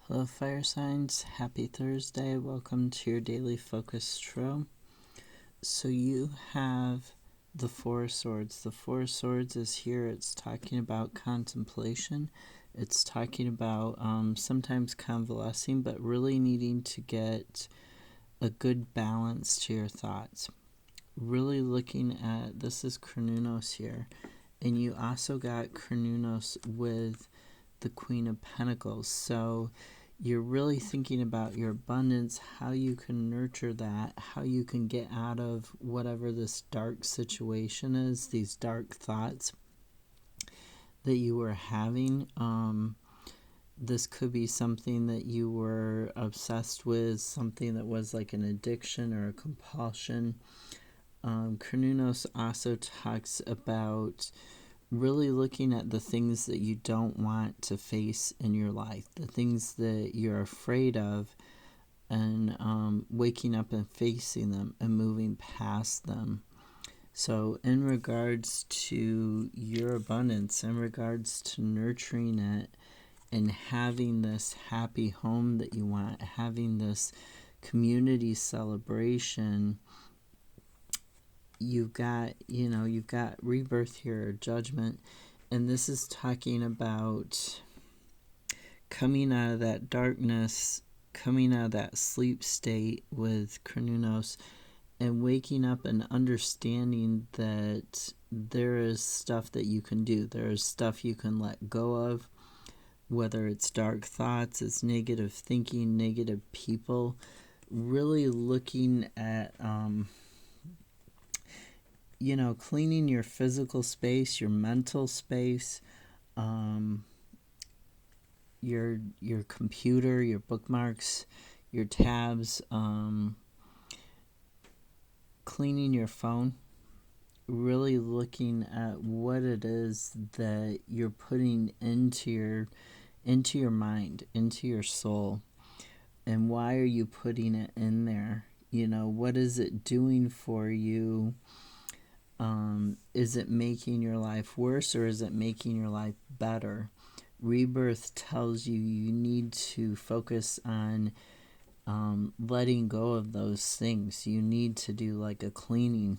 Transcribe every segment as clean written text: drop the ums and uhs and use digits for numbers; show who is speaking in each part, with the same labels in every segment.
Speaker 1: Hello, fire signs. Happy Thursday. Welcome to your daily focus tarot. So you have the Four of Swords. The Four of Swords is here. It's talking about contemplation. It's talking about sometimes convalescing, but really needing to get a good balance to your thoughts. Really looking at, this is Chronunos here, and you also got Chronunos with the Queen of Pentacles. So you're really thinking about your abundance, how you can nurture that, how you can get out of whatever this dark situation is, these dark thoughts that you were having. This could be something that you were obsessed with, something that was like an addiction or a compulsion. Chronunos also talks about really looking at the things that you don't want to face in your life, the things that you're afraid of, and waking up and facing them and moving past them. So in regards to your abundance, in regards to nurturing it and having this happy home that you want, having this community celebration, you've got rebirth here, judgment, and this is talking about coming out of that darkness, coming out of that sleep state with Chronunos, and waking up and understanding that there is stuff that you can do. There is stuff you can let go of, whether it's dark thoughts, it's negative thinking, negative people. Really looking at cleaning your physical space, your mental space, your computer, your bookmarks, your tabs, cleaning your phone, really looking at what it is that you're putting into your mind, into your soul, and why are you putting it in there? What is it doing for you? Is it making your life worse, or is it making your life better? Rebirth tells you need to focus on letting go of those things. You need to do like a cleaning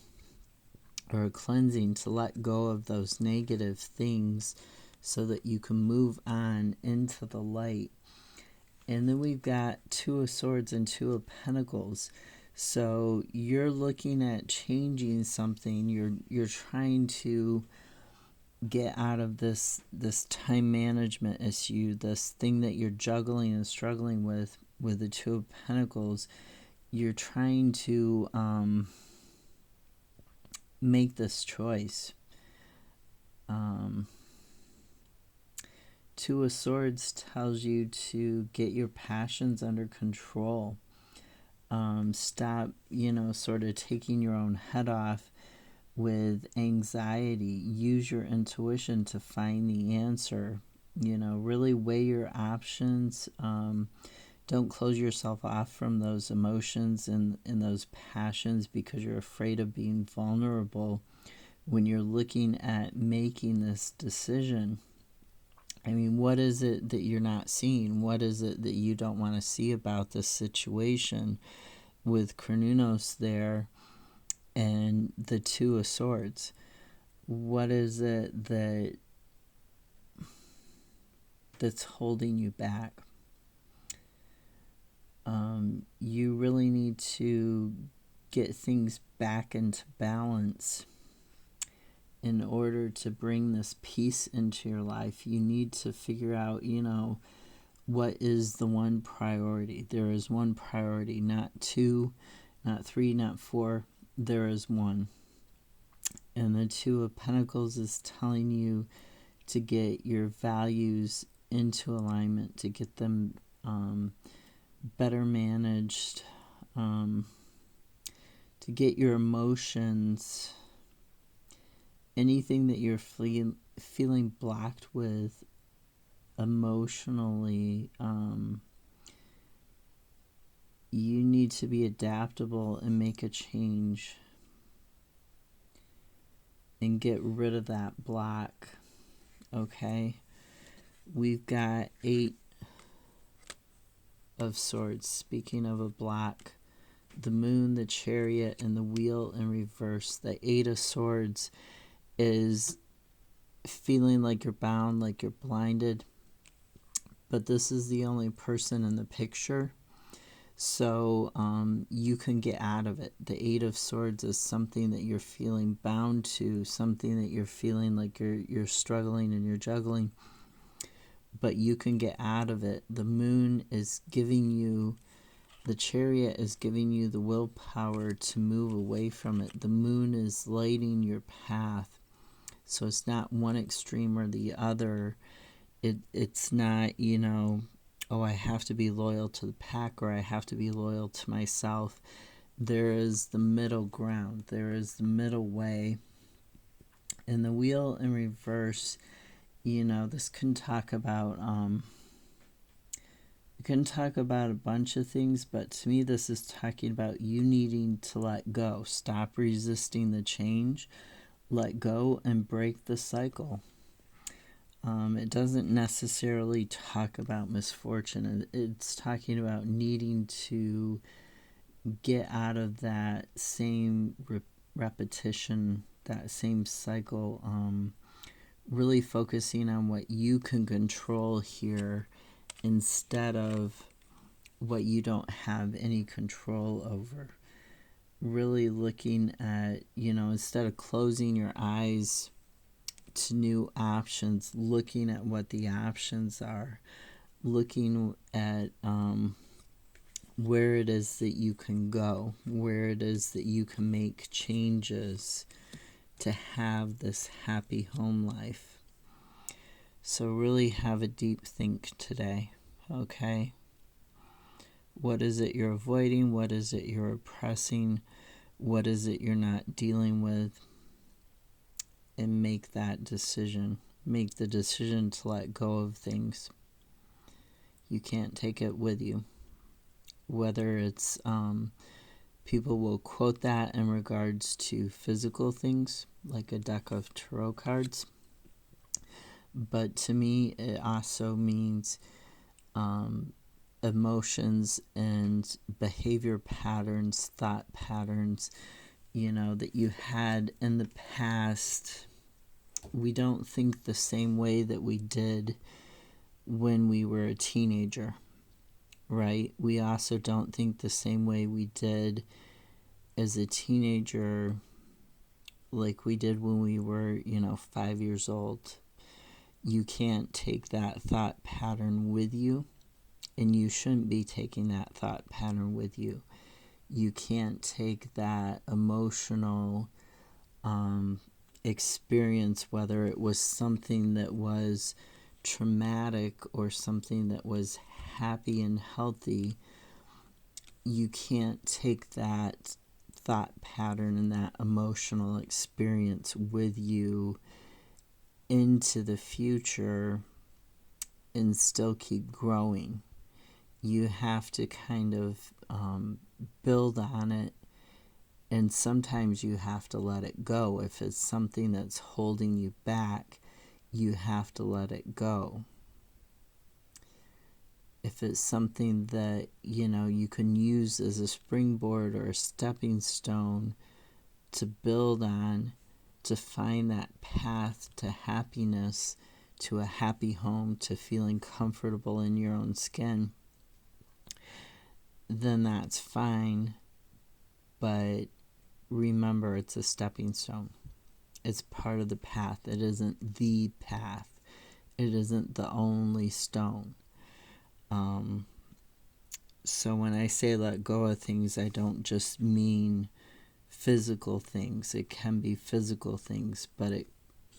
Speaker 1: or a cleansing to let go of those negative things so that you can move on into the light. And then we've got Two of Swords and Two of Pentacles. So you're looking at changing something. You're trying to get out of this time management issue, this thing that you're juggling and struggling with the Two of Pentacles. You're trying to make this choice. Two of Swords tells you to get your passions under control. Stop, sort of taking your own head off with anxiety. Use your intuition to find the answer. Really weigh your options. Don't close yourself off from those emotions and those passions because you're afraid of being vulnerable when you're looking at making this decision. I mean, what is it that you're not seeing? What is it that you don't want to see about this situation with Chronunos there and the Two of Swords? What is it that's holding you back? You really need to get things back into balance in order to bring this peace into your life. You need to figure out, what is the one priority. There is one priority, not two, not three, not four. There is one. And the Two of Pentacles is telling you to get your values into alignment, to get them better managed, to get your emotions, anything that you're feeling blocked with emotionally. You need to be adaptable and make a change and get rid of that block. Okay, we've got 8 of Swords, speaking of a black, the Moon, the Chariot, and the Wheel in reverse. The Eight of Swords is feeling like you're bound, like you're blinded, but this is the only person in the picture, so you can get out of it. The Eight of Swords is something that you're feeling bound to, something that you're feeling like you're struggling and you're juggling, but you can get out of it. The Moon is giving you, the Chariot is giving you the willpower to move away from it. The Moon is lighting your path, so it's not one extreme or the other. It's not, you know, oh, I have to be loyal to the pack or I have to be loyal to myself. There is the middle ground. There is the middle way. And the Wheel in reverse, you know, this can talk about a bunch of things, but to me this is talking about you needing to let go. Stop resisting the change. Let go and break the cycle. It doesn't necessarily talk about misfortune. It's talking about needing to get out of that same repetition, that same cycle, really focusing on what you can control here instead of what you don't have any control over. Really looking at, you know, instead of closing your eyes to new options, looking at what the options are, looking at where it is that you can go, where it is that you can make changes to have this happy home life. So really have a deep think today, okay? What is it you're avoiding? What is it you're oppressing? What is it you're not dealing with? And make that decision. Make the decision to let go of things. You can't take it with you. Whether it's, people will quote that in regards to physical things, like a deck of tarot cards. But to me, it also means emotions and behavior patterns, thought patterns, you know, that you had in the past. We don't think the same way that we did when we were a teenager, right? We also don't think the same way we did as a teenager like we did when we were, 5 years old. You can't take that thought pattern with you, and you shouldn't be taking that thought pattern with you. You can't take that emotional experience, whether it was something that was traumatic or something that was happy and healthy. You can't take that thought pattern and that emotional experience with you into the future and still keep growing. You have to kind of build on it, and sometimes you have to let it go. If it's something that's holding you back, you have to let it go. If it's something that, you can use as a springboard or a stepping stone to build on, to find that path to happiness, to a happy home, to feeling comfortable in your own skin, then that's fine. But remember, it's a stepping stone. It's part of the path. It isn't the path. It isn't the only stone. So when I say let go of things, I don't just mean physical things. It can be physical things, but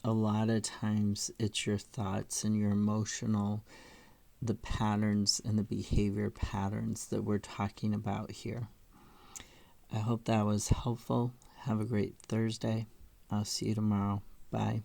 Speaker 1: a lot of times it's your thoughts and your emotional, the patterns and the behavior patterns that we're talking about here. I hope that was helpful. Have a great Thursday. I'll see you tomorrow. Bye.